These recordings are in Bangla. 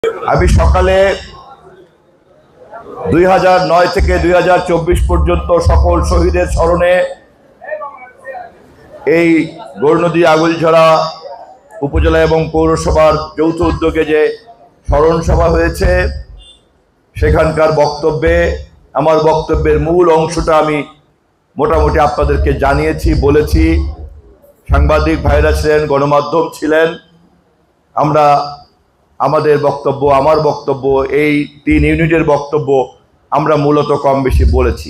আমি সকালে 2009 থেকে 2024 পর্যন্ত সকল শহীদের স্মরণে এই গৌরনদী আগুলঝরা উপজেলা এবং পৌরসভার যৌথ উদ্যোগে যে স্মরণ সভা হয়েছে সেখানকার বক্তব্যে আমার বক্তব্যের মূল অংশটা আমি মোটামুটি আপনাদেরকে জানিয়েছি, বলেছি। সাংবাদিক ভাইরা ছিলেন, গণমাধ্যম ছিলেন। আমরা আমাদের বক্তব্য, আমার বক্তব্য, এই 3 ইউনিটের বক্তব্য আমরা মূলত কম বেশি বলেছি।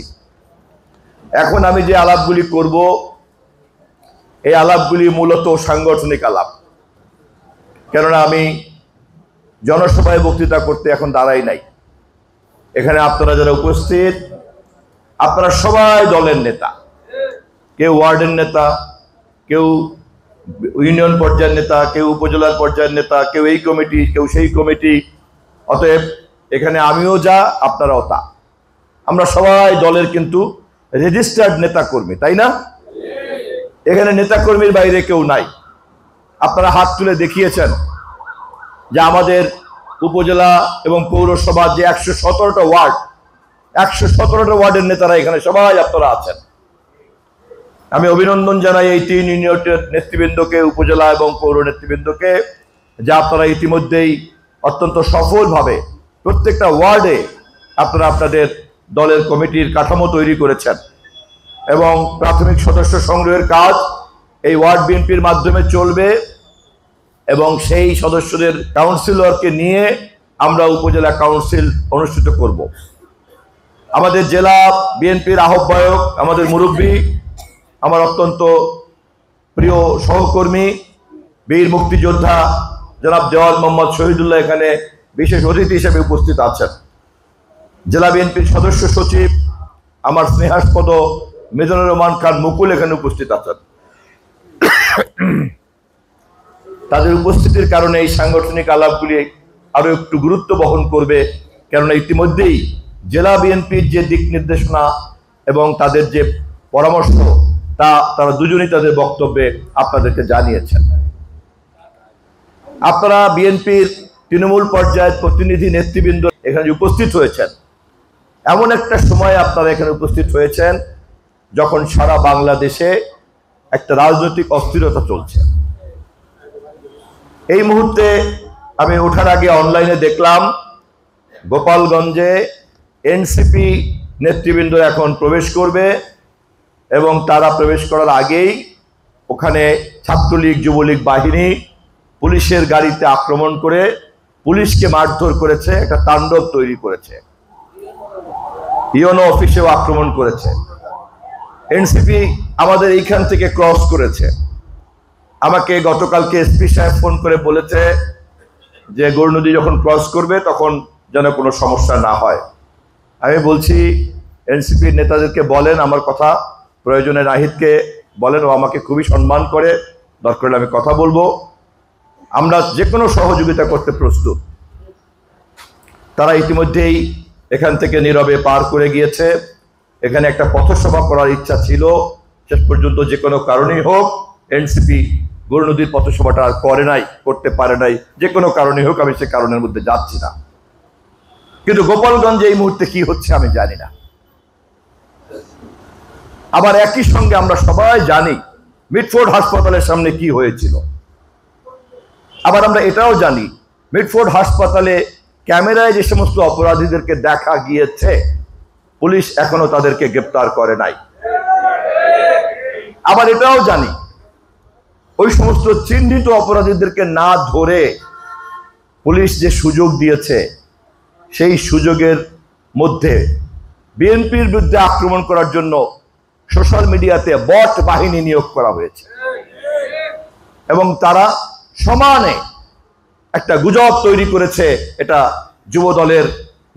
এখন আমি যে আলাপগুলি করব এই আলাপগুলি মূলত সাংগঠনিক আলাপ, কেননা আমি জনসভায় বক্তৃতা করতে এখন দাঁড়াই নাই। এখানে আপনারা যারা উপস্থিত আপনারা সবাই দলের নেতা, কেউ ওয়ার্ডের নেতা, কেউ ইউনিয়ন পর্যায়ের নেতা, কেউ উপজেলার পর্যায়ের নেতা, কেউ এই কমিটি, কেউ সেই কমিটি। অতএব এখানে আমিও যা আপনারাও তা, আমরা সবাই দলের কিন্তু রেজিস্টার্ড নেতা কর্মী, তাই না? এখানে নেতা কর্মীর বাইরে কেউ নাই। আপনারা হাত তুলে দেখিয়েছেন যে আমাদের উপজেলা এবং পৌরসভার যে 117টা ওয়ার্ড, 117টা ওয়ার্ডের নেতারা এখানে সবাই আপনারা আছেন। আমি অভিনন্দন জানাই এই 3 ইউনিটের নেতৃবৃন্দকে, উপজেলা এবং পৌর নেতৃবৃন্দকে, যা আপনারা ইতিমধ্যেই অত্যন্ত সফলভাবে প্রত্যেকটা ওয়ার্ডে আপনারা আপনাদের দলের কমিটির কাঠামো তৈরি করেছেন এবং প্রাথমিক সদস্য সংগ্রহের কাজ এই ওয়ার্ড বিএনপির মাধ্যমে চলবে এবং সেই সদস্যদের কাউন্সিলরকে নিয়ে আমরা উপজেলা কাউন্সিল অনুষ্ঠিত করব। আমাদের জেলা বিএনপির আহ্বায়ক, আমাদের মুরব্বী, আমার অত্যন্ত প্রিয় সহকর্মী, বীর মুক্তিযোদ্ধা জনাব দেওয়ান মোহাম্মদ শহীদুল্লাহ এখানে বিশেষ অতিথি হিসেবে উপস্থিত আছেন। জেলা বিএনপির সদস্য সচিব আমার স্নেহাস্পদ মিজানুর রহমান খান মুকুল এখানে উপস্থিত আছেন। তাদের উপস্থিতির কারণে এই সাংগঠনিক আলাপগুলি আরো একটু গুরুত্ব বহন করবে, কেননা ইতিমধ্যেই জেলা বিএনপির যে দিক নির্দেশনা এবং তাদের যে পরামর্শ তারা দুজনেই তাদের বক্তব্যে আপনাদেরকে জানিয়েছেন। আপনারা বিএনপির তৃণমূল পর্যায়ের প্রতিনিধি নেতৃবৃন্দ এখানে উপস্থিত হয়েছেন। এমন একটা সময় আপনারা এখানে উপস্থিত হয়েছেন যখন সারা বাংলাদেশে একটা রাজনৈতিক অস্থিরতা চলছে। এই মুহূর্তে আমি ওঠার আগে অনলাইনে দেখলাম গোপালগঞ্জে এনসিপি নেতৃবৃন্দ এখন প্রবেশ করবে এবং তারা প্রবেশ করার আগেই ওখানে ছাত্রলীগ যুবলীগ বাহিনী পুলিশের গাড়িতে আক্রমণ করে পুলিশকে মারধর করেছে, একটা তাণ্ডব তৈরি করেছে। ইউনো অফিসেও আক্রমণ করেছে। এনসিপি আমাদের এইখান থেকে ক্রস করেছে। আমাকে গতকালকে এসপি সাহেব ফোন করে বলেছে যে গৌরনদী যখন ক্রস করবে তখন যেন কোনো সমস্যা না হয়। আমি বলছি এনসিপির নেতাদেরকে বলেন আমার কথা, প্রয়োজনে নাহিদকে বলেন, ও আমাকে খুবই সম্মান করে, দরকার হলে আমি কথা বলবো, আমরা যে কোনো সহযোগিতা করতে প্রস্তুত। তারা ইতিমধ্যেই এখান থেকে নীরবে পার করে গিয়েছে। এখানে একটা পথসভা করার ইচ্ছা ছিল, শেষ পর্যন্ত যে কোনো কারণেই হোক এনসিপি গৌরনদীর পথসভাটা আর করে নাই, করতে পারে নাই, যে কোনো কারণেই হোক, আমি সে কারণের মধ্যে যাচ্ছি না। কিন্তু গোপালগঞ্জে এই মুহূর্তে কি হচ্ছে আমি জানি না। আবার একই সঙ্গে আমরা সবাই জানি মিটফোর্ড হাসপাতালের সামনে কি হয়েছিল। আবার আমরা এটাও জানি মিটফোর্ড হাসপাতালে ক্যামেরায় যে সমস্ত অপরাধীদেরকে দেখা গিয়েছে পুলিশ এখনো তাদেরকে গ্রেপ্তার করে নাই। আবার এটাও জানি ওই সমস্ত চিহ্নিত অপরাধীদেরকে না ধরে পুলিশ যে সুযোগ দিয়েছে সেই সুযোগের মধ্যে বিএনপির বিরুদ্ধে আক্রমণ করার জন্য সোশ্যাল মিডিয়াতে বট বাহিনী নিয়োগ করা হয়েছে এবং তারা সমানে একটা গুজব তৈরি করেছে এটা যুব দলের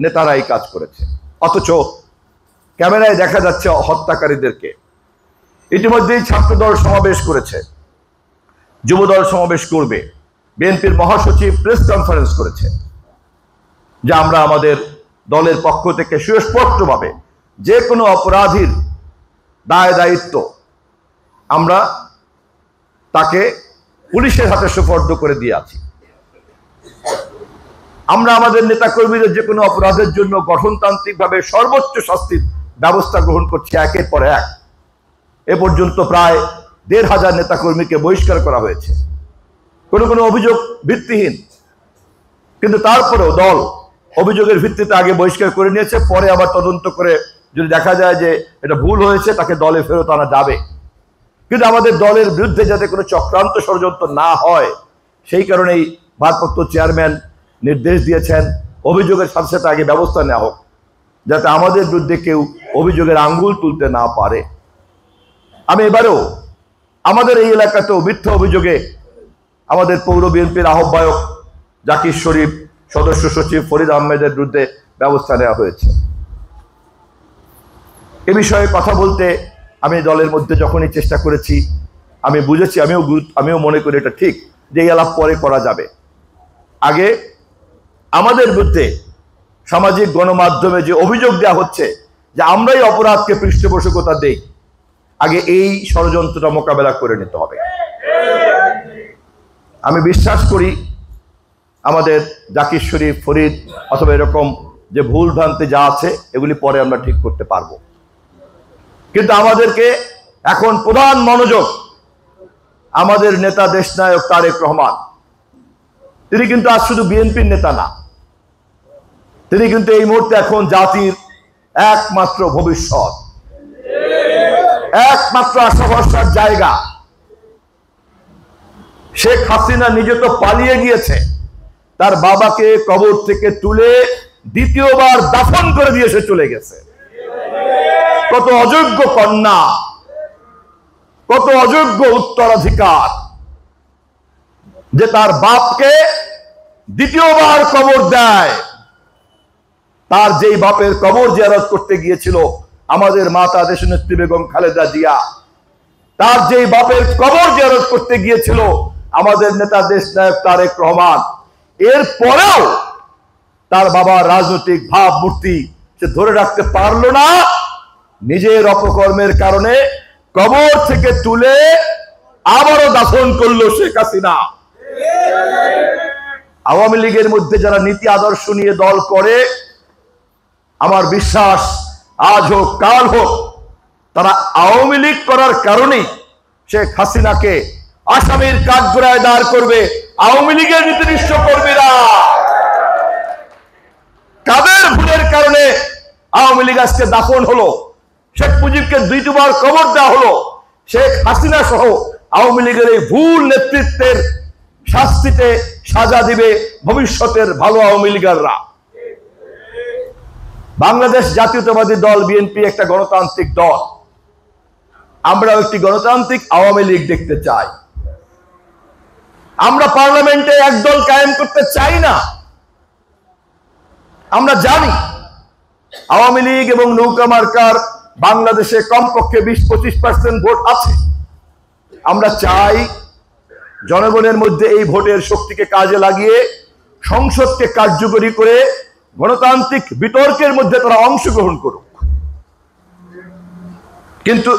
নেতারাই কাজ করেছে, অথচ ক্যামেরায় দেখা যাচ্ছে হত্যাকারীদেরকে। ইতিমধ্যেই ছাত্রদল সমাবেশ করেছে, যুবদল সমাবেশ করবে, বিএনপির মহাসচিব প্রেস কনফারেন্স করেছে যে আমরা আমাদের দলের পক্ষ থেকে সুস্পষ্টভাবে যে কোনো অপরাধীর দায় দায়িত্ব আমরা তাকে পুলিশের হাতে সুপর্দ করে দিয়ে আছি। আমরা আমাদের নেতাকর্মীদের যে কোনো অপরাধের জন্য গঠনতান্ত্রিকভাবে সর্বোচ্চ শাস্তির ব্যবস্থা গ্রহণ করছি একের পর এক। এ পর্যন্ত প্রায় ১৫০০ নেতাকর্মীকে বহিষ্কার করা হয়েছে, কোনো কোনো অভিযোগ ভিত্তিহীন, কিন্তু তারপরেও দল অভিযোগের ভিত্তিতে আগে বহিষ্কার করে নিয়েছে, পরে আবার তদন্ত করে যদি দেখা যায় যে এটা ভুল হয়েছে তাকে দলে ফেরত আনা যাবে। কিন্তু আমাদের দলের বিরুদ্ধে যাতে কোনো চক্রান্ত ষড়যন্ত্র না হয় সেই কারণেই ভারপ্রাপ্ত চেয়ারম্যান নির্দেশ দিয়েছেন অভিযোগের সাথে সাথে আগে ব্যবস্থা নেওয়া হোক, যাতে আমাদের বিরুদ্ধে কেউ অভিযোগের আঙ্গুল তুলতে না পারে। আমি এবারেও আমাদের এই এলাকাতেও মিথ্যা অভিযোগে আমাদের পৌর বিএনপির আহ্বায়ক জাকির শরীফ, সদস্য সচিব ফরিদ আহমেদের বিরুদ্ধে ব্যবস্থা নেওয়া হয়েছে। এ বিষয়ে কথা বলতে আমি দলের মধ্যে যখনই চেষ্টা করেছি আমি বুঝেছি, আমিও মনে করি এটা ঠিক যে এই আলাপ পরে করা যাবে। আগে আমাদের বিরুদ্ধে সামাজিক গণমাধ্যমে যে অভিযোগ দেওয়া হচ্ছে যে আমরাই অপরাধকে পৃষ্ঠপোষকতা দেই, আগে এই ষড়যন্ত্রটা মোকাবেলা করে নিতে হবে। আমি বিশ্বাস করি আমাদের জাকির শরীফ, ফরিদ অথবা এরকম যে ভুল ভ্রান্তি যা আছে এগুলি পরে আমরা ঠিক করতে পারবো, কিন্তু আমাদেরকে এখন প্রধান মনোযোগ আমাদের নেতা দেশনায়ক তারেক রহমান। তিনি কিন্তু আজ শুধু বিএনপির নেতা না, তিনি কিন্তু এই মুহূর্তে এখন জাতির একমাত্র ভবিষ্যৎ, একমাত্র আশা ভরসার জায়গা। শেখ হাসিনা নিজে তো পালিয়ে গিয়েছে, তার বাবাকে কবর থেকে তুলে দ্বিতীয়বার দাফন করে দিয়ে সে চলে গেছে। কত অযোগ্য কন্যা, কত অযোগ্য উত্তরাধিকার যে তার বাপকে দ্বিতীয়বার কবর দেয়। তার যেই বাপের কবর জিয়ারত করতে গিয়েছিল আমাদের মাতা দেশনেত্রী বেগম খালেদা জিয়া, তার যেই বাপের কবর জিয়ারত করতে গিয়েছিল আমাদের নেতা দেশনায়ক তারেক রহমান, এর পরেও তার বাবার রাজনৈতিক ভাবমূর্তি সে ধরে রাখতে পারলো না। নিজের অপকর্মের কারণে কবর থেকে তুলে আবারও দাফন করলো শেখ হাসিনা। আওয়ামী লীগের মধ্যে যারা নীতি আদর্শ নিয়ে দল করে, আমার বিশ্বাস আজ হোক কাল হোক তারা আওয়ামী লীগ করার কারণেই শেখ হাসিনাকে আসামির কাঠগড়ায় দাঁড় করবে আওয়ামী লীগের নীতিনিষ্ঠ কর্মীরা। কাদের ভুলের কারণে আওয়ামী লীগ আজকে দাফন হলো, শেখ মুজিবকে দ্বিতীয়বার কবর দেওয়া হলো, শেখ হাসিনা সহ আওয়ামী লীগের এই ভুল নেতৃত্বের শাস্তিতে সাজা দিবে ভবিষ্যতের ভালো আওয়ামী লীগাররা। বাংলাদেশ জাতীয়তাবাদী দল বিএনপি একটা গণতান্ত্রিক দল, আমরাও একটি গণতান্ত্রিক আওয়ামী লীগ দেখতে চাই। আমরা পার্লামেন্টে একদল কায়েম করতে চাই না। আমরা জানি আওয়ামী লীগ এবং নৌকা মার্কার বাংলাদেশে কমপক্ষে 20-25% ভোট আছে। আমরা চাই জনগণের মধ্যে এই ভোটের শক্তিকে কাজে লাগিয়ে সংসদকে কার্যকরী করে গণতান্ত্রিক বিতর্কের মধ্যে তারা অংশগ্রহণ করুক। কিন্তু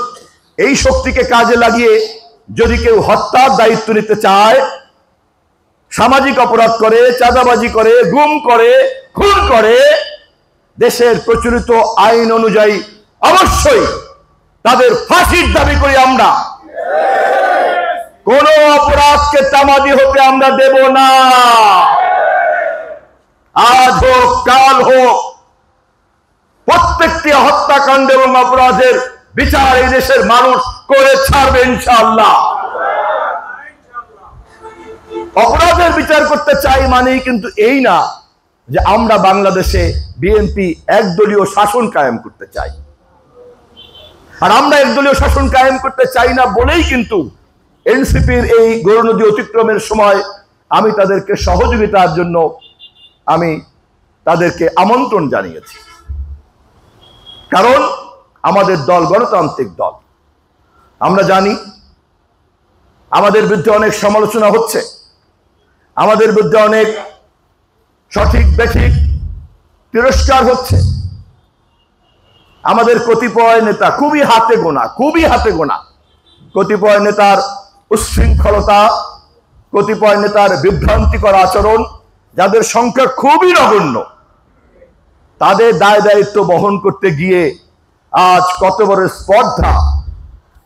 এই শক্তিকে কাজে লাগিয়ে যদি কেউ হত্যার দায়িত্ব নিতে চায়, সামাজিক অপরাধ করে, চাঁদাবাজি করে, গুম করে, খুন করে, দেশের প্রচলিত আইন অনুযায়ী অবশ্যই তাদের ফাঁসির দাবি করি আমরা। কোন অপরাধকে তামাদি হতে আমরা দেব না। আজ হোক কাল হোক প্রত্যেকটি হত্যাকাণ্ড এবং অপরাধের বিচার এই দেশের মানুষ করে ছাড়বে ইনশাআল্লাহ। অপরাধের বিচার করতে চাই মানেই কিন্তু এই না যে আমরা বাংলাদেশে বিএনপি একদলীয় শাসন কায়েম করতে চাই। আর আমরা একদলীয় শাসন কায়েম করতে চাই না বলেই কিন্তু এনসিপির এই গৌরনদী অতিক্রমের সময় আমি তাদেরকে সহযোগিতার জন্য আমি তাদেরকে আমন্ত্রণ জানিয়েছি। কারণ আমাদের দল গণতান্ত্রিক দল। আমরা জানি আমাদের বিরুদ্ধে অনেক সমালোচনা হচ্ছে, আমাদের বিরুদ্ধে অনেক সঠিক বেঠিক তিরস্কার হচ্ছে। আমাদের কতিপয় নেতা খুবই হাতে গোনা, কতিপয় নেতার উচ্ছৃঙ্খলতা, কতিপয় নেতার বিভ্রান্তিকর আচরণ যাদের সংখ্যা খুবই নগণ্য, তাদের দায় দায়িত্ব বহন করতে গিয়ে আজ কত বড় স্পর্ধা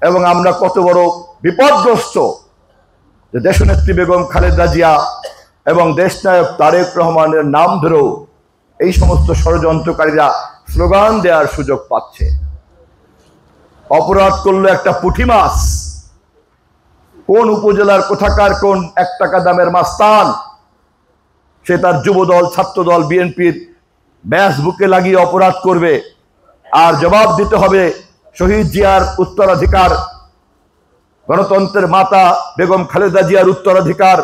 এবং আমরা কত বড় বিপদগ্রস্ত যে দেশনেত্রী বেগম খালেদা জিয়া এবং দেশনায়ক তারেক রহমানের নাম ধরেও এই সমস্ত ষড়যন্ত্রকারীরা স্লোগান দেওয়ার সুযোগ পাচ্ছে। অপরাধ করলো একটা পুঁটি মাছ, কোন উপজেলার কোথাকার কোন 1 টাকা দামের মাস্তান সে তার যুবদল, ছাত্রদল, বিএনপির ব্যাস বুকে লাগিয়ে অপরাধ করবে, আর জবাব দিতে হবে শহীদ জিয়ার উত্তরাধিকার, গণতন্ত্রের মাতা বেগম খালেদা জিয়ার উত্তরাধিকার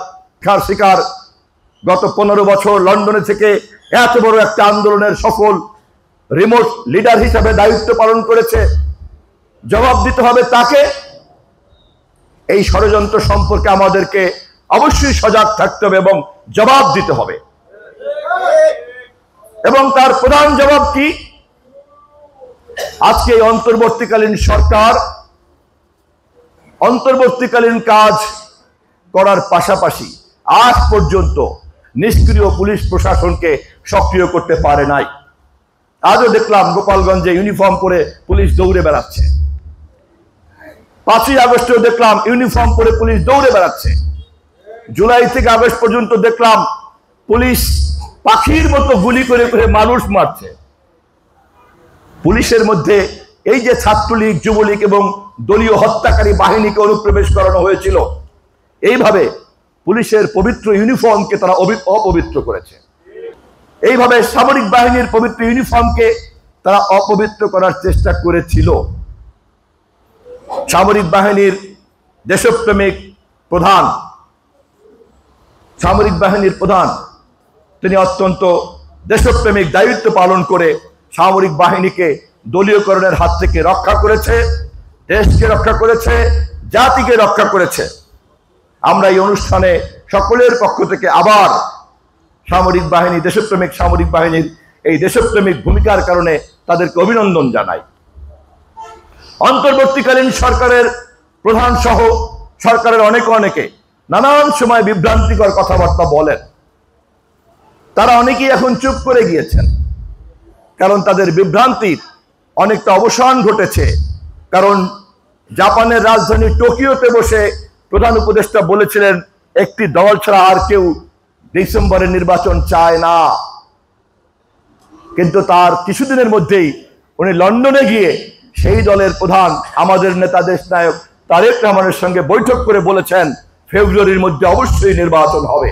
শিকার গত 15 বছর লন্ডনে থেকে এত বড় একটা আন্দোলনের সফল রিমোট লিডার হিসাবে দায়িত্ব পালন করেছে, জবাব দিতে হবে তাকে। এই ষড়যন্ত্র সম্পর্কে আমাদেরকে অবশ্যই সজাগ থাকতে হবে এবং জবাব দিতে হবে। এবং তার প্রধান জবাব কি? আজকে অন্তর্বর্তীকালীন সরকার অন্তর্বর্তীকালীন কাজ করার পাশাপাশি আজ পর্যন্ত নিষ্ক্রিয় পুলিশ প্রশাসনকে সক্রিয় করতে পারে নাই। আজও দেখলাম গোপালগঞ্জে ইউনিফর্ম পরে পুলিশ দৌড়ে বেড়াচ্ছে, 5ই আগস্টেও দেখলাম ইউনিফর্ম পরে পুলিশ দৌড়ে বেড়াচ্ছে, জুলাই থেকে আগস্ট পর্যন্ত দেখলাম পুলিশ পাখির মতো গুলি করে করে মানুষ মারছে। পুলিশের মধ্যে এই যে ছাত্রলীগ, যুবলীগ এবং দলীয় হত্যাকারী বাহিনীকে অনুপ্রবেশ করানো হয়েছিল, এইভাবে পুলিশের পবিত্র ইউনিফর্মকে তারা অপবিত্র করেছে। এইভাবে সামরিক বাহিনীর পবিত্র ইউনিফর্মকে তারা অপবিত্র করার চেষ্টা করেছিল। সামরিক বাহিনীর দেশপ্রেমিক প্রধান, তিনি অত্যন্ত দেশপ্রেমিক দায়িত্ব পালন করে সামরিক বাহিনীকে দলীয়করণের হাত থেকে রক্ষা করেছে, দেশকে রক্ষা করেছে, জাতিকে রক্ষা করেছে। আমরা এই অনুষ্ঠানে সকলের পক্ষ থেকে আবার সামরিক বাহিনী, দেশপ্রেমিক সামরিক বাহিনীর এই দেশপ্রেমিক ভূমিকার কারণে তাদেরকে অভিনন্দন জানাই। অন্তর্বর্তীকালীন সরকারের প্রধান সহ সরকারের অনেকে নানান সময় বিভ্রান্তিকর কথাবার্তা বলেন। তারা অনেকেই এখন চুপ করে গিয়েছেন, কারণ তাদের বিভ্রান্তির অনেকটা অবসান ঘটেছে। কারণ জাপানের রাজধানী টোকিওতে বসে প্রধান উপদেষ্টা বলেছিলেন একটি দল ছাড়া আর কেউ ডিসেম্বরের নির্বাচন চায় না, কিন্তু তার কিছুদিনের মধ্যেই উনি লন্ডনে গিয়ে সেই দলের প্রধান আমাদের নেতা দেশনায়ক তারেক রহমানের সঙ্গে বৈঠক করে বলেছেন ফেব্রুয়ারির মধ্যে অবশ্যই নির্বাচন হবে।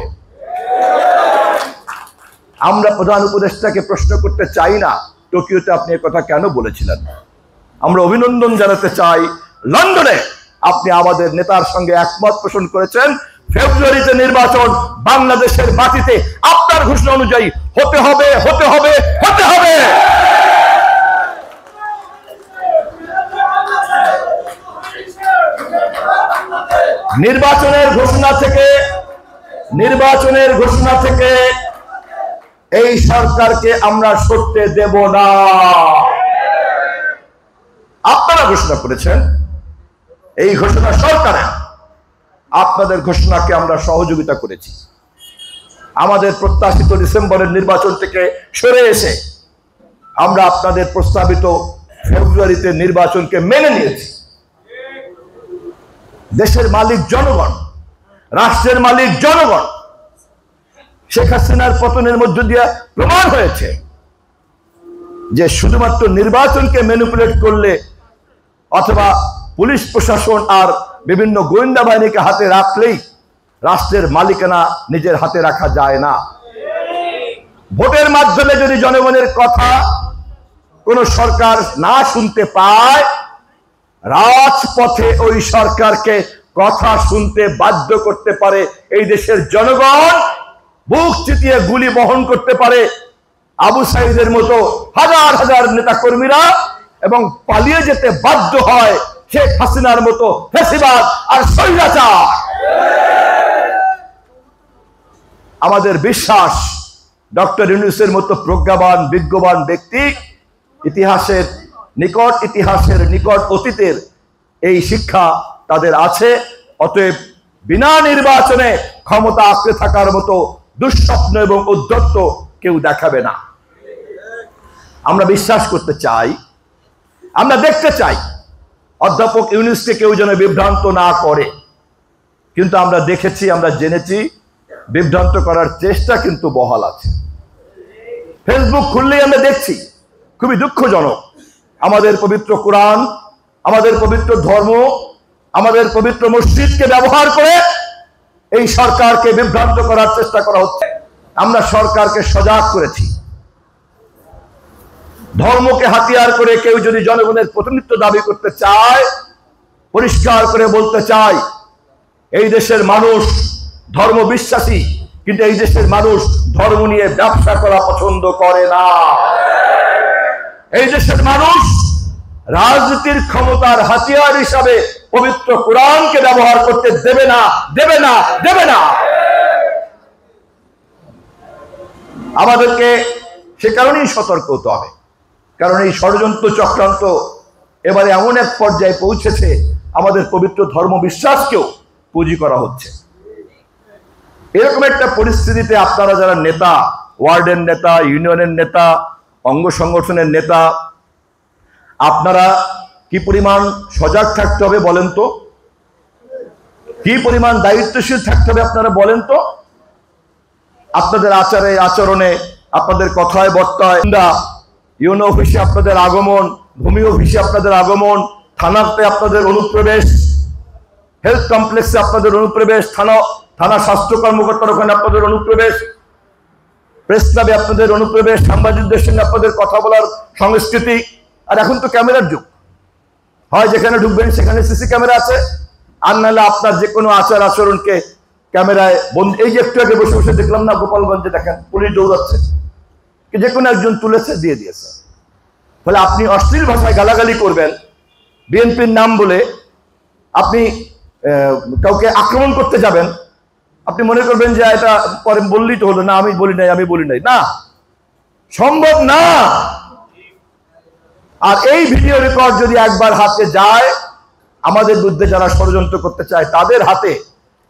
আমরা প্রধান উপদেষ্টাকে প্রশ্ন করতে চাই না টোকিওতে আপনি কথা কেন বলেছিলেন। আমরা অভিনন্দন জানাতে চাই লন্ডনে আপনি আমাদের নেতার সঙ্গে একমত পোষণ করেছেন ফেব্রুয়ারিতে নির্বাচন বাংলাদেশের মাটিতে আপনার ঘোষণা অনুযায়ী হতে হবে, হতে হবে, হতে হবে। নির্বাচনের ঘোষণা থেকে এই সরকারকে আমরা সরতে দেব না। আপনারা ঘোষণা করেছেন, এই ঘোষণা সরকারের, আপনাদের ঘোষণাকে আমরা সহযোগিতা করেছি। আমাদের প্রত্যাশিত ডিসেম্বরের নির্বাচন থেকে সরে এসে আমরা আপনাদের প্রস্তাবিত ফেব্রুয়ারিতে নির্বাচনকে মেনে নিয়েছি। দেশের মালিক জনগণ, রাষ্ট্রের মালিক জনগণ। শেখ হাসিনার পতনের মধ্য দিয়ে প্রমাণ হয়েছে যে শুধুমাত্র নির্বাচনকে ম্যানিপুলেট করলে অথবা পুলিশ প্রশাসন আর বিভিন্ন গোয়েন্দা বাহিনীকে হাতে রাখলেই রাষ্ট্রের মালিকানা নিজের হাতে রাখা যায় না। ভোটের মাধ্যমে যদি জনগণের কথা কোন সরকার না শুনতে পায়, রাজপথে ওই সরকারকে কথা শুনতে বাধ্য করতে পারে এই দেশের জনগণ। বুক চিতিয়ে গুলি বহন করতে পারে আবু সাইদের মতো হাজার হাজার নেতা কর্মীরা, এবং পালিয়ে যেতে বাধ্য হয় শেখ হাসিনার মতো ফ্যাসিবাদ আর স্বৈরাচার। আমাদের বিশ্বাস ডক্টর ইউনূসের মতো প্রজ্ঞাবান বিজ্ঞবান ব্যক্তি ইতিহাসের নিকট অতীতের এই শিক্ষা তাদের আছে। অতএব বিনা নির্বাচনে ক্ষমতা আঁকড়ে থাকার মতো দুঃস্বপ্ন এবং উদ্ধত্ত কেউ দেখাবে না। আমরা বিশ্বাস করতে চাই, আমরা দেখতে চাই অধ্যাপক ইউনূসকে কেউ যেন বিভ্রান্ত না করে, কিন্তু আমরা দেখেছি, আমরা জেনেছি বিভ্রান্ত করার চেষ্টা কিন্তু বহাল আছে। ফেসবুক খুললেই আমরা দেখছি, খুবই দুঃখজনক, আমাদের পবিত্র কোরআন, আমাদের পবিত্র ধর্ম, আমাদের পবিত্র মসজিদকে ব্যবহার করে এই সরকারকে বিভ্রান্ত করার চেষ্টা করা হচ্ছে। আমরা সরকারকে সজাগ করেছি, ধর্মকে হাতিয়ার করে কেউ যদি জনগণের প্রতিনিধিত্ব দাবি করতে চায়, পরিষ্কার করে বলতে চাই, এই দেশের মানুষ ধর্ম বিশ্বাসী, কিন্তু এই দেশের মানুষ ধর্ম নিয়ে ব্যবসা করা পছন্দ করে না। এই দেশের মানুষ রাজনীতির ক্ষমতার হাতিয়ার হিসাবে পবিত্র কোরআনকে ব্যবহার করতে দেবে না, দেবে না, দেবে না। আমাদেরকে সে কারণেই সতর্ক হতে হবে, কারণ এই ষড়যন্ত্র চক্রান্ত এবারে এমন এক পর্যায়ে পৌঁছেছে, আমাদের পবিত্র ধর্ম বিশ্বাসকেও পুঁজি করা হচ্ছে। এরকম একটা পরিস্থিতিতে আপনারা যারা নেতা, ওয়ার্ডের নেতা, ইউনিয়নের নেতা, অঙ্গ সংগঠনের নেতা, আপনারা কি পরিমাণ সজাগ থাকতে হবে বলেন তো? কি পরিমাণ দায়িত্বশীল থাকতে হবে আপনারা বলেন তো? আপনাদের আচারে আচরণে, আপনাদের কথায় বর্তায়, ইউনো অফিসে আপনাদের আগমন, ভূমি অফিসে আপনাদের আগমন, থানাতে আপনাদের অনুপ্রবেশ, হেলথ কমপ্লেক্সে আপনাদের অনুপ্রবেশ, থানা স্বাস্থ্য কর্মকর্তার ওখানে আপনাদের অনুপ্রবেশ, প্রেস ক্লাবে আপনাদের অনুপ্রবেশ, সাংবাদিকদের সঙ্গে আপনাদের কথা বলার সংস্কৃতি। আর এখন তো ক্যামেরার যুগ, হয় যেখানে ঢুকবেন সেখানে সিসি ক্যামেরা আছে, আর নাহলে আপনার যে কোনো আচার আচরণকে ক্যামেরায় বন্ধ। এই যে একটু আগে বসে বসে দেখলাম না গোপালগঞ্জে, দেখেন পুলিশ দৌড়াচ্ছে, যে কোনো একজন তুলেছে দিয়ে দিয়েছে। ফলে আপনি অশ্লীল ভাষায় গালাগালি করবেন, বিএনপির নাম বলে আপনি কাউকে আক্রমণ করতে যাবেন, আপনি মনে করবেন যে এটা পরে বললেই তো হলো, না আমি বলি নাই, আমি বলি নাই, না, সম্ভব না। আর এই ভিডিও রেকর্ড যদি একবার হাতে যায়, আমাদের বিরুদ্ধে যারা ষড়যন্ত্র করতে চায় তাদের হাতে,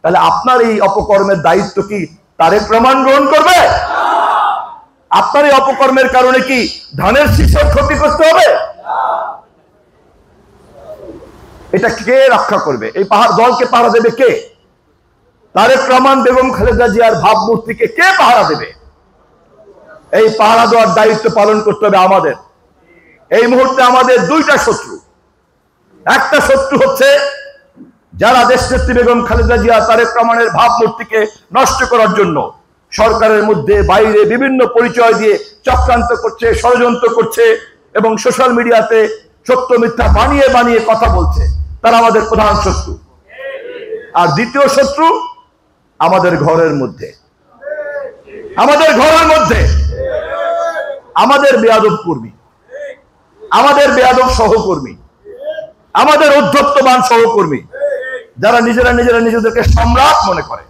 তাহলে আপনার এই অপকর্মের দায়িত্ব কি তারেক রহমান গ্রহণ করবে? আপনার এই অপকর্মের কারণে কি ধানের শীষের ক্ষতি করতে হবে? এটা কে রক্ষা করবে? এই দলকে পাহারা দেবে কে? তারেক রহমান, বেগম খালেদা জিয়ার ভাবমূর্তিকে কে পাহারা দেবে? এই পাহারা দেওয়ার দায়িত্ব পালন করতে হবে আমাদের। এই মুহূর্তে আমাদের দুইটা শত্রু। একটা শত্রু হচ্ছে যারা দেশনেত্রী বেগম খালেদা জিয়া, তারেক রহমানের ভাবমূর্তিকে নষ্ট করার জন্য সরকারের মধ্যে বাইরে বিভিন্ন পরিচয় দিয়ে চক্রান্ত করছে, ষড়যন্ত্র করছে এবং সোশ্যাল মিডিয়াতে সত্য মিথ্যা বানিয়ে বানিয়ে কথা বলছে, তারা আমাদের প্রধান শত্রু। আর দ্বিতীয় শত্রু আমাদের ঘরের মধ্যে, আমাদের ঘরের মধ্যে আমাদের বেয়াদব কর্মী, আমাদের বেয়াদব সহকর্মী, আমাদের উদ্ধত্তবান সহকর্মী, যারা নিজেদেরকে সম্রাট মনে করে,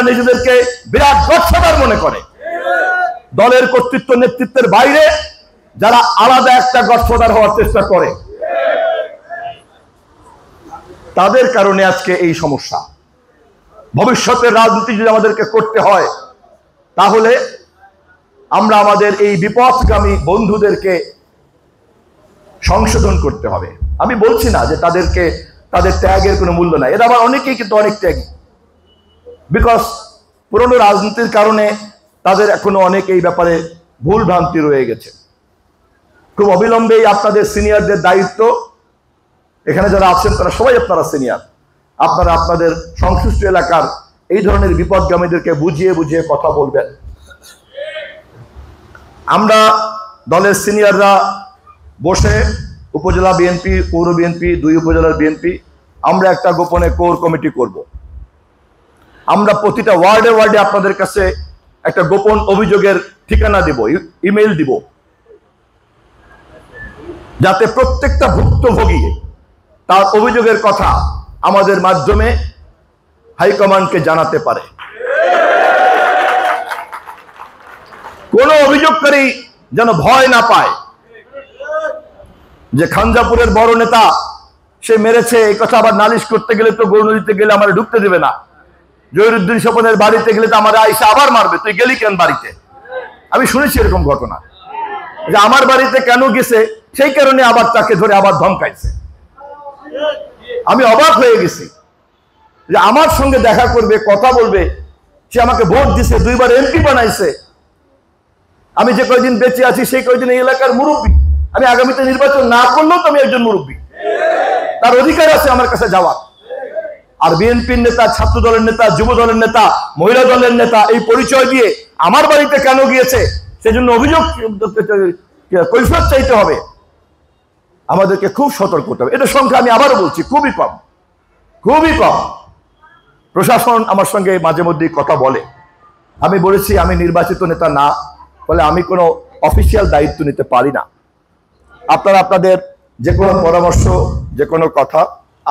নিজেদেরকে বিরাট গডফাদার মনে করে, দলের কর্তৃত্ব নেতৃত্বের বাইরে যারা আলাদা একটা গডফাদার হওয়ার চেষ্টা করে, তাদের কারণে আজকে এই সমস্যা। ভবিষ্যতের রাজনীতি যদি আমাদেরকে করতে হয়, তাহলে আমরা আমাদের এই বিপথগামী বন্ধুদেরকে সংশোধন করতে হবে। আমি বলছি না যে তাদের ত্যাগের কোনো মূল্য নাই, এরা আবার অনেকেই কিন্তু অনেক ত্যাগী, বিকজ পুরনো রাজনীতির কারণে তাদের এখনো অনেক এই ব্যাপারে ভুল ভ্রান্তি রয়ে গেছে। খুব অবিলম্বেই আপনাদের সিনিয়রদের দায়িত্ব, এখানে যারা আছেন তারা সবাই আপনারা সিনিয়র, আপনারা আপনাদের সংশ্লিষ্ট এলাকার এই ধরনের বিপদগামীদেরকে বুঝিয়ে বুঝিয়ে কথা বলবেন। আমরা দলের সিনিয়ররা বসে উপজেলা বিএনপি, পৌর বিএনপি, 2 উপজেলার বিএনপি, আমরা একটা গোপনে কোর কমিটি করব। আমরা প্রতিটা ওয়ার্ডে ওয়ার্ডে আপনাদের কাছে একটা গোপন অভিযোগের ঠিকানা দিব, ইমেইল দিব, যাতে প্রত্যেকটা ভুক্তভোগী তার অভিযোগের কথা আমাদের মাধ্যমে হাইকমান্ডকে জানাতে পারে। কোন অভিযোগকারী যেন ভয় না পায় যে খানজাপুরের বড় নেতা সে মেরেছে, এই কথা আবার নালিশ করতে গেলে তো গৌরনদীতে গেলে আমার ঢুকতে দেবে না, জহিরুদ্দিন স্বপনের বাড়িতে গেলে তো আমার আইসা আবার মারবে, তুই গেলি কেন বাড়িতে? আমি শুনেছি এরকম ঘটনা, যে আমার বাড়িতে কেন গেছে সেই কারণে আবার তাকে ধরে আবার ধমকাইছে। আমি অবাক হয়ে গেছি যে আমার সঙ্গে দেখা করবে, কথা বলবে, সে আমাকে ভোট দিছে, 2 বার এমপি বানাইছে। আমি যে কয়দিন বেঁচে আছি সেই কয়দিন এই এলাকার মুরব্বী, আমি আগামীতে নির্বাচন না করলেও তো আমি একজন মুরব্বী, তার অধিকার আছে আমার কাছে যাওয়ার। আর বিএনপির নেতা, ছাত্র দলের নেতা, যুব দলের নেতা, মহিলা দলের নেতা এই পরিচয় দিয়ে আমার বাড়িতে কেন গিয়েছে সেজন্য অভিযোগ কৈফিয়ত চাইতে হবে। আমাদেরকে খুব সতর্ক হতে হবে। এটা সংখ্যা আমি আবারও বলছি খুবই কম, খুবই কম। প্রশাসন আমার সঙ্গে মাঝে মধ্যেই কথা বলে। আমি বলেছি আমি নির্বাচিত নেতা না, বলে আমি কোনো অফিসিয়াল দায়িত্ব নিতে পারি না। আপনারা আপনাদের যে কোনো পরামর্শ, যে কোনো কথা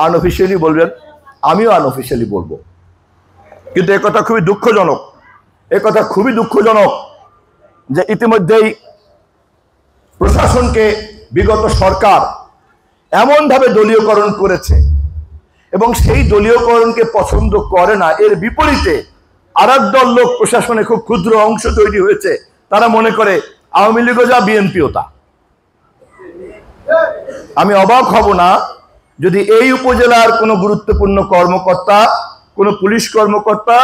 আনঅফিসিয়ালি বলবেন, আমিও আনঅফিসিয়ালি বলবো। কিন্তু একথা খুবই দুঃখজনক, একথা খুবই দুঃখজনক যে ইতিমধ্যেই প্রশাসনকে বিগত সরকার এমনভাবে দলীয়করণ করেছে এবং সেই দলীয়করণকে পছন্দ করে না। এর বিপরীতে আরেক দল লোক প্রশাসনে খুব ক্ষুদ্র অংশ তৈরি হয়েছে, তারা মনে করে আওয়ামী লীগও যা, বিএনপিও তা। আমি অবাক হব না যদি এই উপজেলার কোনো গুরুত্বপূর্ণ কর্মকর্তা, কোনো পুলিশ কর্মকর্তা,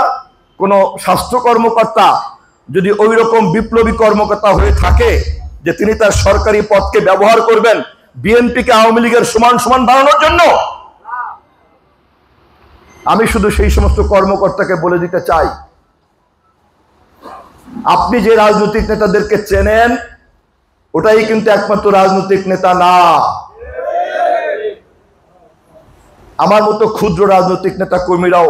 কোনো স্বাস্থ্য কর্মকর্তা যদি ওই রকম বিপ্লবী কর্মকর্তা হয়ে থাকে যে তিনি তার সরকারি পদকে ব্যবহার করবেন বিএনপিকে আওয়ামী লীগের সমান সমান বানানোর জন্য। আমি শুধু সেই সমস্ত কর্মকর্তাকে বলে দিতে চাই, আপনি যে রাজনৈতিক নেতাদেরকে চেনেন ওটাই কিন্তু একমাত্র রাজনৈতিক নেতা না। আমার মতো ক্ষুদ্র রাজনৈতিক নেতা কর্মীরাও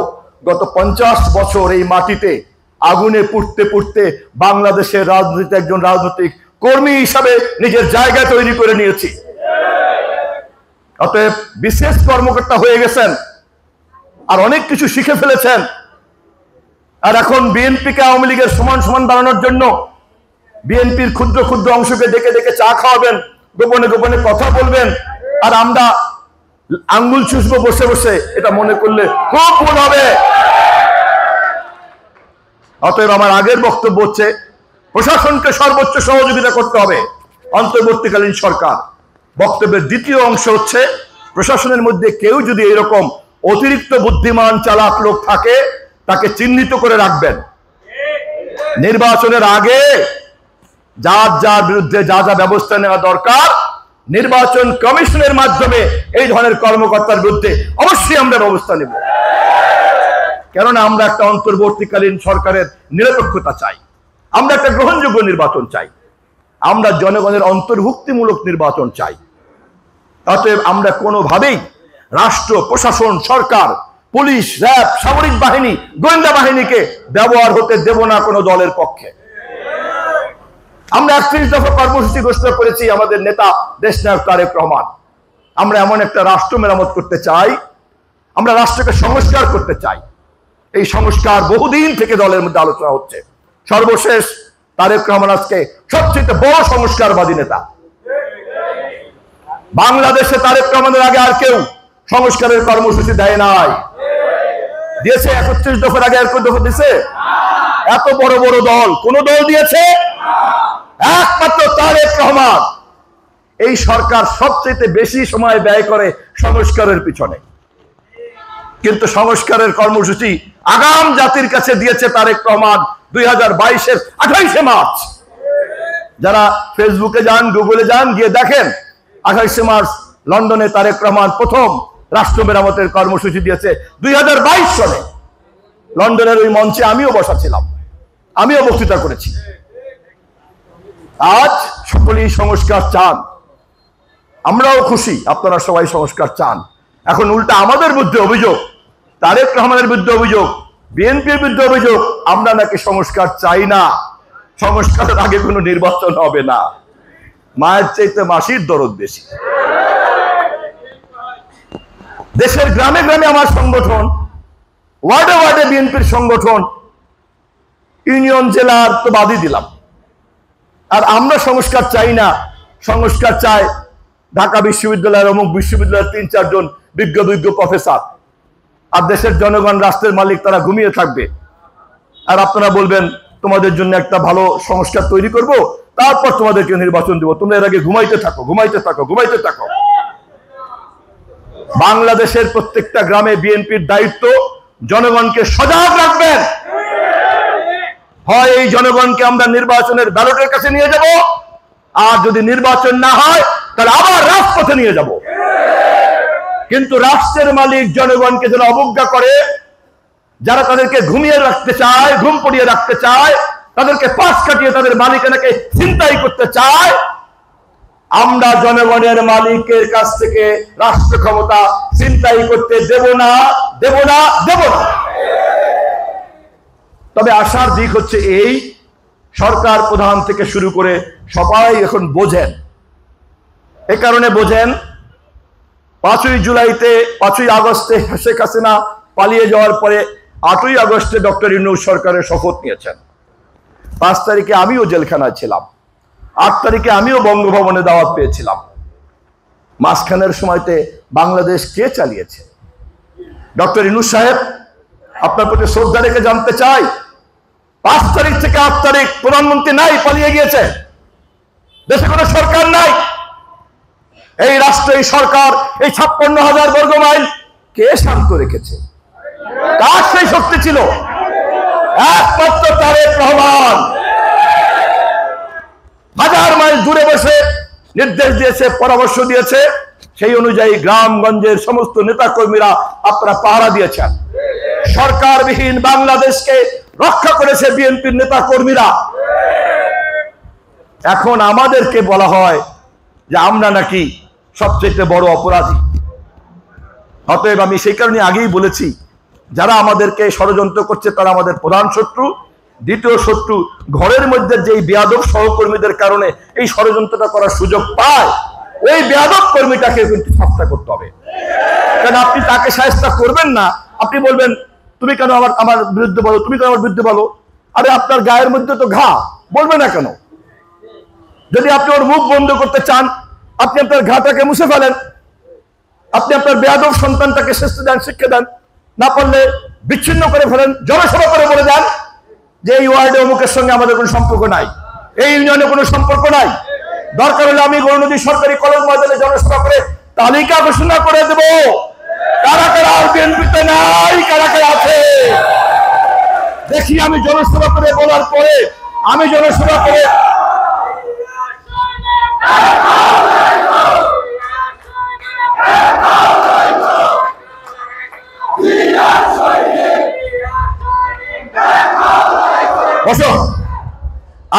গত 50 বছর এই মাটিতে আগুনে পুড়তে পুড়তে বাংলাদেশের রাজনীতিতে একজন রাজনৈতিক কর্মী হিসাবে নিজের জায়গা তৈরি করে নিয়েছি। অতএব বিশেষ কর্মকর্তা হয়ে গেছেন আর অনেক কিছু শিখে ফেলেছেন, আর এখন বিএনপিকে আওয়ামী লীগের সমান সমান বানানোর জন্য বিএনপির ক্ষুদ্র ক্ষুদ্র অংশকে ডেকে ডেকে চা খাওয়াবেন, গোপনে গোপনে কথা বলবেন, আর আমরা আঙ্গুল চুষবো বসে বসে, এটা মনে করলে খুব ভুল হবে। অতএব আমার আগের বক্তব্য হচ্ছে প্রশাসনকে সর্বোচ্চ সহযোগিতা করতে হবে অন্তর্বর্তীকালীন সরকার। বক্তব্যের দ্বিতীয় অংশ হচ্ছে প্রশাসনের মধ্যে কেউ যদি এরকম অতিরিক্ত বুদ্ধিমান চালাক লোক থাকে তাকে চিহ্নিত করে রাখবেন। নির্বাচনের আগে যার যার বিরুদ্ধে যা যা ব্যবস্থা নেওয়া দরকার নির্বাচন কমিশনের মাধ্যমে এই ধরনের কর্মকর্তার বিরুদ্ধে অবশ্যই আমরা ব্যবস্থা নেব। কেননা আমরা একটা অন্তর্বর্তীকালীন সরকারের নিরপেক্ষতা চাই, আমরা একটা গ্রহণযোগ্য নির্বাচন চাই, আমরা জনগণের অন্তর্ভুক্তিমূলক নির্বাচন চাই। অতএব আমরা কোনোভাবেই রাষ্ট্র, প্রশাসন, সরকার, পুলিশ, র্যাব, সামরিক বাহিনী, গোয়েন্দা বাহিনীকে ব্যবহার হতে দেব না কোনো দলের পক্ষে। আমরা 31 দফা কর্মসূচি ঘোষণা করেছি আমাদের নেতা দেশনায়ক তারেক রহমান। আমরা এমন একটা রাষ্ট্র মেরামত করতে চাই, আমরা রাষ্ট্রকে সংস্কার করতে চাই। এই সংস্কার বহুদিন থেকে দলের মধ্যে আলোচনা হচ্ছে। সর্বশেষ তারেক রহমান আজকে সবচেয়ে বড় সংস্কারবাদী নেতা। বাংলাদেশে তারেক রহমানের আগে আর কেউ সংস্কারের কর্মসূচি দেয় নাই। দিয়েছে 31 দফার আগে আর কোন দফা দিয়েছে? এত বড় বড় দল কোন দল দিয়েছে? একমাত্র তারেক রহমান। এই সরকার সবচেয়ে বেশি সময় ব্যয় করে সংস্কারের পিছনে, কিন্তু সংস্কারের কর্মসূচি আগাম জাতির কাছে দিয়েছে তারেক রহমান 2022-এর 28শে মার্চ। যারা ফেসবুকে যান, গুগলে যান, গিয়ে দেখেন 28শে মার্চ লন্ডনে তারেক রহমান প্রথম রাষ্ট্র মেরামতের কর্মসূচি দিয়েছে 2022 সালে। লন্ডনের ওই মঞ্চে আমিও বসা ছিলাম, আমিও বক্তৃতা করেছি। আজ সকলেই সংস্কার চান, আমরাও খুশি আপনারা সবাই সংস্কার চান। এখন উল্টা আমাদের বিরুদ্ধে অভিযোগ, তারেক রহমানের বিরুদ্ধে অভিযোগ, বিএনপির বিরুদ্ধে অভিযোগ, আমরা নাকি সংস্কার চাই না, সংস্কারের আগে কোনো নির্বাচন হবে না। মায়ের চাইতে মাসির দরদ বেশি। দেশের গ্রামে গ্রামে আমার সংগঠন, ওয়ার্ডে ওয়ার্ডে বিএনপির সংগঠন, ইউনিয়ন, জেলার তো বাদই দিলাম। আর আমরা সংস্কার চাই না, সংস্কার চায় ঢাকা বিশ্ববিদ্যালয়ের, অমুক বিশ্ববিদ্যালয়ের 3-4 জন বিজ্ঞ প্রফেসর। আর দেশের জনগণ, রাষ্ট্রের মালিক তারা ঘুমিয়ে থাকবে। আর আপনারা বলবেন তোমাদের জন্য একটা ভালো সংস্কার তৈরি করব, তারপর তোমাদেরকে নির্বাচন দেব, তোমরা এর আগে ঘুমাইতে থাকো, ঘুমাইতে থাকো, ঘুমাইতে থাকো। বাংলাদেশের প্রত্যেকটা গ্রামে বিএনপির দায়িত্ব জনগণকে সজাগ রাখবেন। হয় এই জনগণকে আমরা নির্বাচনের ব্যালটের কাছে নিয়ে যাব, আর যদি নির্বাচন না হয় তাহলে আবার রাজপথে নিয়ে যাব। কিন্তু রাষ্ট্রের মালিক জনগণকে যারা অবজ্ঞা করে, যারা তাদেরকে ঘুমিয়ে রাখতে চায়, ঘুম পড়িয়ে রাখতে চায়, তাদেরকে পাশ কাটিয়ে তাদের মালিকানাকে ছিনতাই করতে চায়, আমরা জনগণের মালিকের কাছ থেকে রাষ্ট্র ক্ষমতা ছিনতাই করতে দেব না, দেব না, দেব না। তবে আশার দিক হচ্ছে এই, সরকার প্রধান থেকে শুরু করে সবাই এখন বোঝেন। এ কারণে বোঝেন, 5ই জুলাইতে, 5ই আগস্টে শেখ হাসিনা পালিয়ে যাওয়ার পরে 8ই আগস্টে ডক্টর ইউনূস সরকারের শপথ নিয়েছেন। 5 তারিখে আমিও জেলখানায় ছিলাম, 8 তারিখে আমিও বঙ্গভবনে দাওয়াত পেয়েছিলাম। মাঝখানের সময়তে বাংলাদেশ কে চালিয়েছে? ডক্টর ইউনূস সাহেব, আপনার প্রতি শ্রদ্ধা রেখে জানতে চাই, 5 তারিখ থেকে 8 তারিখ প্রধানমন্ত্রী নাই, পালিয়ে গিয়েছে, দেশে কোনো সরকার নাই। এই রাষ্ট্র, এই সরকার, এই 56,000 বর্গ মাইল কে শান্ত রেখেছে? কার সেই শক্তি ছিল? একমাত্র তারেক রহমান। 1000 মাইল দূরে বসে নির্দেশ দিয়েছে, পরামর্শ দিয়েছে, সেই অনুযায়ী গ্রামগঞ্জের সমস্ত নেতা কর্মীরা আপনারা পাহারা দিয়েছেন। সরকারবিহীন বাংলাদেশকে রক্ষা করেছে বিএনপির নেতা কর্মীরা। এখন আমাদেরকে বলা হয় যে আমরা নাকি সবচেয়ে বড় অপরাধী। অতএব আমি সেই কারণে আগেই বলেছি, যারা আমাদেরকে ষড়যন্ত্র করছে তারা আমাদের প্রধান শত্রু। দ্বিতীয় শত্রু ঘরের মধ্যে যেই বেয়াদব সহকর্মীদের কারণে এই ষড়যন্ত্রটা করার সুযোগ পায়, ওই বেয়াদব কর্মীটাকে কিন্তু শাস্তি করতে হবে। কারণ আপনি তাকে শাস্তি করবেন না, আপনি বলবেন তুমি কেন আমার বিরুদ্ধে বলো, তুমি কেন আমার বিরুদ্ধে বলো। আরে আপনার গায়ের মধ্যে তো ঘা, বলবে না কেন? যদি আপনি ওর মুখ বন্ধ করতে চান, আপনি আপনার ঘাটাকে মুছে ফেলেন, আপনি আপনার বেয়াদব সন্তানটাকে শাস্তি দেন, শিক্ষা দেন, না পারলে বিচ্ছিন্ন করে ফেলেন, জনসভা করে বলে দেন যে এই ওয়ার্ডে অমুকের সঙ্গে আমাদের কোনো সম্পর্ক নাই, এই ইউনিয়নে কোনো সম্পর্ক নাই। দরকার হলে আমি গৌরনদী সরকারি কলেজ ময়দানে জনসভা করে তালিকা ঘোষণা করে দেব কারা কারা বিএনপিতে নাই, কারা কারা আছে। দেখি আমি জনসভা করে বলার পরে, আমি জনসভা করে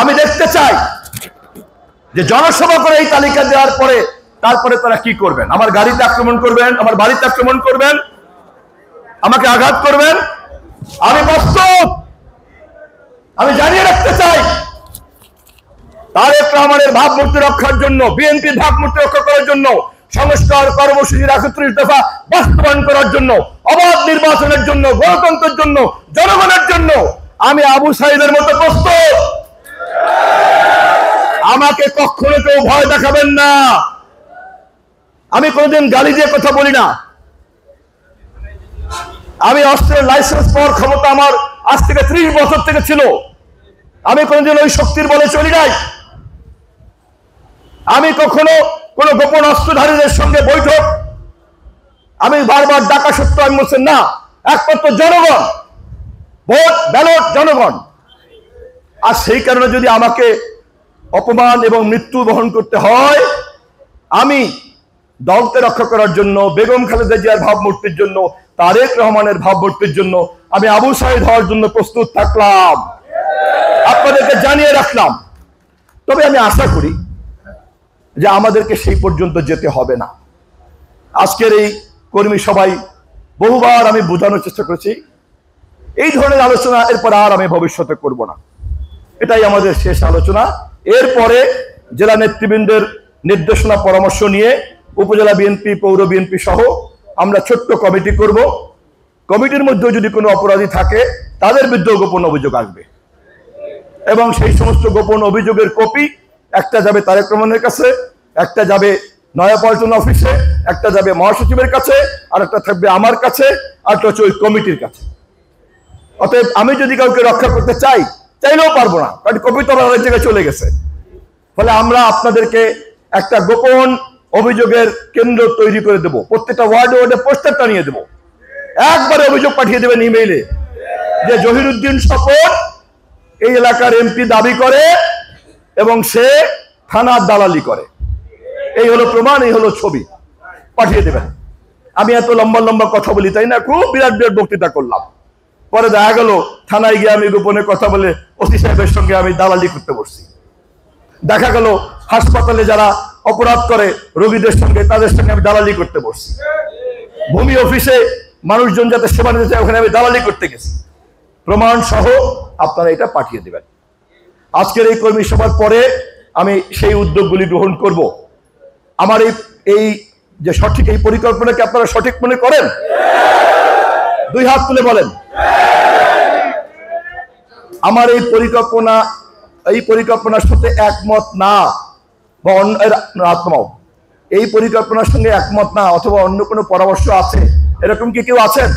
আমি দেখতে চাই যে জনসভা করে এই তালিকা দেওয়ার পরে তারপরে তারা কি করবেন। আমার গাড়িতে আক্রমণ করবেন, আমার বাড়িতে আক্রমণ করবেন, আমাকে আঘাত করবেন। আমি প্রস্তুত। আমি জানিয়ে রাখতে চাই, তারেক রহমানের ভাবমূর্তি রক্ষার জন্য, বিএনপির ভাবমূর্তি রক্ষা করার জন্য, সংস্কার কর্মসূচির 31 দফা বাস্তবায়ন করার জন্য, অবাধ নির্বাচনের জন্য, গণতন্ত্রের জন্য, জনগণের জন্য আমি আবু সাইদের মতো প্রস্তুত। আমাকে কখনো কেউ ভয় দেখাবেন না। আমি কোনোদিন গালি দিয়ে কথা বলি না। আমি অস্ত্রের লাইসেন্স পাওয়ার ক্ষমতা আমার আজ থেকে 30 বছর থেকে ছিল। আমি কোনোদিন ওই শক্তির বলে চলি নাই। আমি কখনো কোন গোপন অস্ত্রধারীদের সঙ্গে বৈঠক আমি বারবার ডাকা সত্ত্বেও আমি বলছেন না, একমাত্র জনগণ, ভোট ব্যালট জনগণ। আর সেই কারণে যদি আমাকে অপমান এবং মৃত্যু বহন করতে হয়, আমি দলকে রক্ষা করার জন্য, বেগম খালেদা জিয়ার ভাবমূর্তির জন্য, তারেক রহমানের ভাবমূর্তির জন্য আমি আবু সাইদ হওয়ার জন্য প্রস্তুত থাকলাম, আপনাদেরকে জানিয়ে রাখলাম। তবে আমি আশা করি যে আমাদেরকে সেই পর্যন্ত যেতে হবে না। আজকের এই কর্মী সভায় বহুবার আমি বোঝানোর চেষ্টা করেছি, এই ধরনের আলোচনা এরপর আর আমি ভবিষ্যতে করব না। এটাই আমাদের শেষ আলোচনা। এরপরে জেলা নেতৃবৃন্দের নির্দেশনা পরামর্শ নিয়ে উপজেলা বিএনপি, পৌর বিএনপি সহ আমরা ছোট্ট কমিটি করব। কমিটির মধ্যেও যদি কোনো অপরাধী থাকে তাদের বিরুদ্ধে গোপন অভিযোগ আসবে এবং সেই সমস্ত গোপন অভিযোগের কপি একটা যাবে তারেক রহমানের কাছে, একটা যাবে নয়াপল্টন অফিসে, একটা যাবে মহাসচিবের কাছে, আর একটা থাকবে আমার কাছে, আর একটা হচ্ছে ওই কমিটির কাছে। অতএব আমি যদি কাউকে রক্ষা করতে চাইলেও পারবো না, কারণ কপি তো আরেক জায়গায় চলে গেছে। ফলে আমরা আপনাদেরকে একটা গোপন অভিযোগের কেন্দ্র তৈরি করে দেব, প্রত্যেকটা ওয়ার্ডে ওয়ার্ডে পোস্টার টানিয়ে দেবো, একবারে অভিযোগ পাঠিয়ে দেবেন ইমেইলে যে জহিরুদ্দিন স্বপন এই এলাকার এমপি দাবি করে এবং সে থানার দালালি করে, এই হলো প্রমাণ, এই হলো ছবি, পাঠিয়ে দেবেন। আমি এত লম্বা লম্বা কথা বলি তাই না, খুব বিরাট বিরাট বক্তৃতা করলাম, পরে দেখা গেল থানায় গিয়ে আমি গোপনে কথা বলে ওসি সাহেবের সঙ্গে আমি দালালি করতে বসছি। দেখা গেল হাসপাতালে যারা অপরাধ করে রোগীদের সঙ্গে, তাদের সঙ্গে আমি দালালি করতে বসছি। ভূমি অফিসে মানুষজন যাতে সেবা নিতে চায় ওখানে আমি দালালি করতে গেছি। প্রমাণ সহ আপনারা এটা পাঠিয়ে দেবেন। আজকের এই কর্মী সভার পরে আমি সেই উদ্যোগগুলি গ্রহণ করব। আমার এই যে সঠিক এই পরিকল্পনাকে আপনারা সঠিক মনে করেন? দুই হাত তুলে বলেন। আমার এই পরিকল্পনার সাথে একমত না, বা আত্মাও এই পরিকল্পনার সঙ্গে একমত না, অথবা অন্য কোনো পরামর্শ আছে, এরকম কি কেউ আছেন?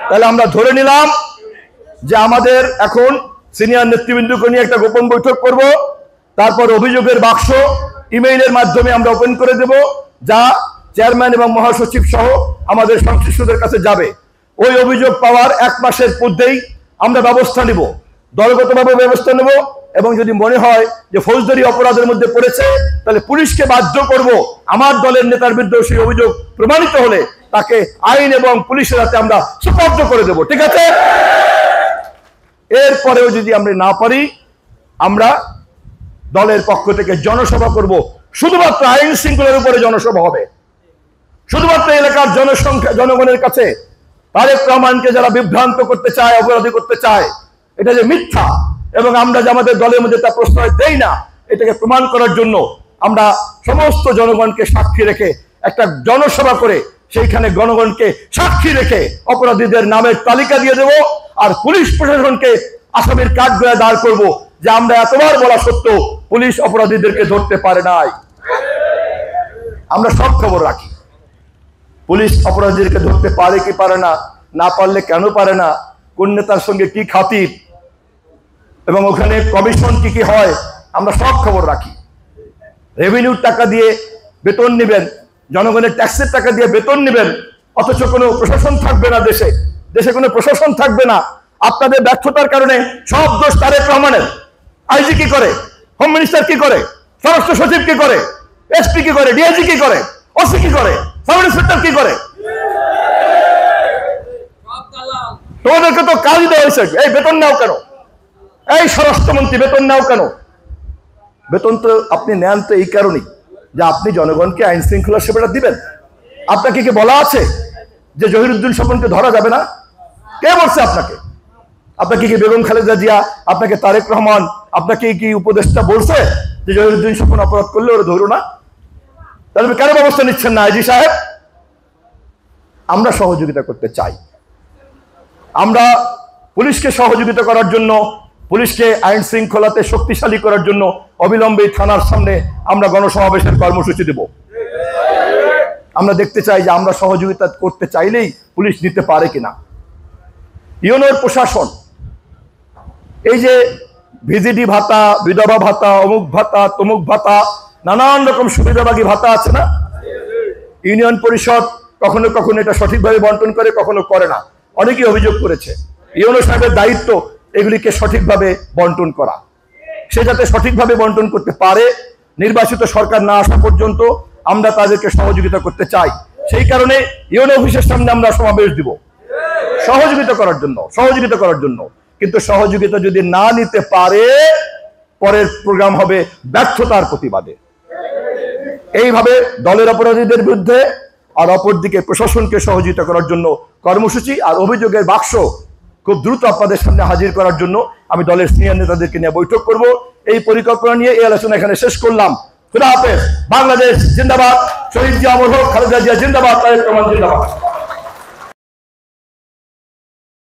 তাহলে আমরা ধরে নিলাম যে আমাদের এখন সিনিয়র নেতৃবৃন্দকে নিয়ে একটা গোপন বৈঠক করব, তারপর অভিযোগের বাক্স ইমেইলের মাধ্যমে আমরা ওপেন করে দেব, যা চেয়ারম্যান এবং মহাসচিব সহ আমাদের সংশ্লিষ্টদের কাছে যাবে। ওই অভিযোগ পাওয়ার 1 মাসের মধ্যেই আমরা ব্যবস্থা নিব, দলগতভাবে ব্যবস্থা নেব, এবং যদি মনে হয় যে ফৌজদারি অপরাধের মধ্যে পড়েছে তাহলে পুলিশকে বাধ্য করব, আমার দলের নেতার বিরুদ্ধে সেই অভিযোগ প্রমাণিত হলে তাকে আইন এবং পুলিশের হাতে আমরা সুপর্দ করে দেব, ঠিক আছে? এরপরেও যদি আমরা না পারি, আমরা দলের পক্ষ থেকে জনসভা করব, শুধুমাত্র আইন শৃঙ্খলার উপরে জনসভা হবে, শুধুমাত্র এলাকার জনগণের কাছে তারেক রহমানকে যারা বিভ্রান্ত করতে চায়, অপরাধী করতে চায়, এটা যে মিথ্যা এবং আমরা যে আমাদের দলের মধ্যে তা প্রশ্রয় দেই না, এটাকে প্রমাণ করার জন্য আমরা সমস্ত জনগণকে সাক্ষী রেখে একটা জনসভা করে সেইখানে জনগণকে সাক্ষী রেখে অপরাধীদের নামের তালিকা দিয়ে দেব, আর পুলিশ প্রশাসনকে আসামির কাঠগড়ায় দাঁড় করব যে আমরা এতবার বলা সত্ত্বেও পুলিশ অপরাধীদেরকে ধরতে পারে নাই। আমরা সব খবর রাখি, পুলিশ অপরাধীদেরকে ধরতে পারে কি পারে না, না পারলে কেন পারে না, কোন নেতার সঙ্গে কি খাতির, এবং ওখানে কমিশন কি কি হয়, আমরা সব খবর রাখি। রেভিনিউর টাকা দিয়ে বেতন নেবেন, জনগণের ট্যাক্সের টাকা দিয়ে বেতন নেবেন, অথচ কোনো প্রশাসন থাকবে না, দেশে কোনো প্রশাসন থাকবে না। আপনাদের ব্যর্থতার কারণে সব দোষ তারেক রহমানের। আইজি কি করে, হোম মিনিস্টার কি করে, স্বরাষ্ট্র সচিব কি করে, এসপি কি করে, ডিআইজি কি করে, ওসি কি করে, সাব ইন্সপেক্টর কি করে? তোমাদেরকে তো কাজ দেওয়া হয়েছে, এই বেতন নাও কেন, এই স্বরাষ্ট্রমন্ত্রী বেতন নাও কেন? বেতন তো আপনি নেন তো এই কারণেই যে আপনি জনগণকে আইন শৃঙ্খলা সেবাটা দিবেন। আপনাকে কি বলা আছে যে জহিরুদ্দিন স্বপনকে ধরা যাবে না? কে বলছে আপনাকে? আপনাকে কি বেগম খালেদা জিয়া, আপনাকে তারেক রহমান, আপনাকে কি উপদেষ্টা বলছে যে জহিরুদ্দিন স্বপন অপরাধ করলে ওরা ধরো না? তাহলে কেন ব্যবস্থা নিচ্ছেন না আইজি সাহেব? আমরা সহযোগিতা করতে চাই, আমরা পুলিশকে সহযোগিতা করার জন্য, পুলিশকে আইন শৃঙ্খলাতে শক্তিশালী করার জন্য অবিলম্বে থানার সামনে আমরা গণসমাবেশের কর্মসূচি দেব। আমরা দেখতে চাই যে আমরা সহযোগিতা করতে চাইলেই পুলিশ নিতে পারে কিনা। ইউনোর প্রশাসন এই যে ভিজিডি ভাতা, বিধবা ভাতা, অমুক ভাতা, তমুক ভাতা, নানান রকম সুবিধাভাগী ভাতা আছে না, ইউনিয়ন পরিষদ কখনো কখনো এটা সঠিকভাবে বন্টন করে, কখনো করে না। অনেকেই অভিযোগ করেছে, ইউনো সাহেবের দায়িত্ব এগুলিকে সঠিকভাবে বন্টন করা। সে যাতে সঠিকভাবে বন্টন করতে পারে, নির্বাচিত সরকার না আসা পর্যন্ত আমরা তাদেরকে সহযোগিতা করতে চাই। সেই কারণে ইউনো অফিসের সামনে আমরা সমাবেশ দিব সহযোগিতা করার জন্য। কিন্তু সহযোগিতা যদি না নিতে পারে, পরের প্রোগ্রাম হবে ব্যর্থতার প্রতিবাদে। এইভাবে দলের অপরাধীদের বিরুদ্ধে আর অপরদিকে প্রশাসনকে সহযোগিতা করার জন্য কর্মসূচি আর অভিযোগের বাক্স খুব দ্রুত আপনাদের সামনে হাজির করার জন্য আমি দলের সিনিয়র নেতাদেরকে নিয়ে বৈঠক করব। এই পরিকল্পনা নিয়ে এই আলোচনা এখানে শেষ করলাম। খুদা হাফেজ। বাংলাদেশ জিন্দাবাদ। শহীদ জিয়া অমর হোক। খালেদা জিয়া জিন্দাবাদ। তারেক রহমান জিন্দাবাদ।